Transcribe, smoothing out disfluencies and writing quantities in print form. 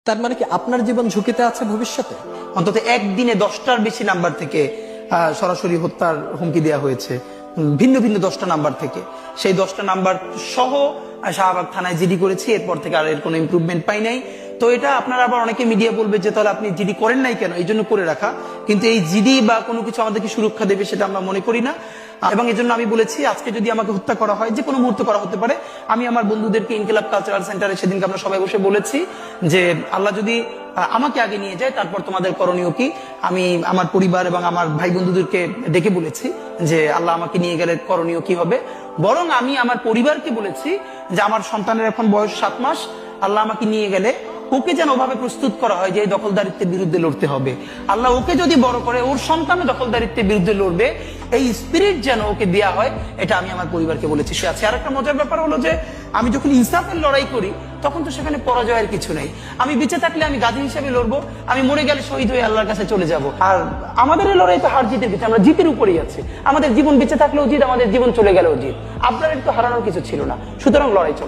তার মানে কি আপনার জীবন ঝুঁকিতে আছে ভবিষ্যতে? অন্তত একদিনে 10টার বেশি নাম্বার থেকে সরাসরি হত্যার হুমকি দেওয়া হয়েছে, ভিন্ন ভিন্ন 10টা নাম্বার থেকে। সেই 10টা নাম্বার সহ শাহবাগ থানায় জিডি করেছি, এরপর থেকে আর এর কোনো ইমপ্রুভমেন্ট পাই নাই। তো এটা আপনারা আবার অনেকে মিডিয়া বলবে যে তাহলে আপনি জিডি করেন নাই কেন, এই জন্য করে রাখা। কিন্তু এই জিডি বা কোনো কিছু আমাদেরকে সুরক্ষা দেবে সেটা আমরা মনে করি না। এবং এই জন্য আমি বলেছি আজকে যদি আমাকে হত্যা করা হয়, যে কোনো মুহূর্তে করা হতে পারে। আমি আমার বন্ধুদেরকে ইনকিলাব কালচারাল সেন্টারে সেদিনকে আমরা সবাই বসে বলেছি যে আল্লাহ যদি আমাকে আগে নিয়ে যায় তারপর তোমাদের করণীয় কি। আমি আমার পরিবার এবং আমার ভাই বন্ধুদেরকে ডেকে বলেছি যে আল্লাহ আমাকে নিয়ে গেলে করণীয় কি হবে। বরং আমি আমার পরিবারকে বলেছি যে আমার সন্তানের এখন বয়স 7 মাস, আল্লাহ আমাকে নিয়ে গেলে ওকে যেন ওভাবে প্রস্তুত করা হয় যে এই দখলদারিত্বের বিরুদ্ধে লড়তে হবে। আল্লাহ ওকে যদি বড় করে ওর সন্তানও দখলদারিত্বের বিরুদ্ধে লড়বে, এই স্পিরিট যেন ওকে দেয়া হয়, এটা আমি আমার পরিবারকে বলেছি। সে আছে। আর একটা মজার ব্যাপার হলো যে আমি যখন ইনসাফের লড়াই করি তখন তো সেখানে পরাজয়ের কিছু নেই। আমি বেঁচে থাকলে আমি গাজী হিসেবে লড়বো, আমি মরে গেলে শহীদ হয়ে আল্লাহর কাছে চলে যাব। আর আমাদের এই লড়াই তো হার জিতের কিছু, আমরা জিতের উপরেই আছি। আমাদের জীবন বেঁচে থাকলেও জিত, আমাদের জীবন চলে গেলেও জিত। আপনার একটু হারানোর কিছু ছিল না, সুতরাং লড়াই চল।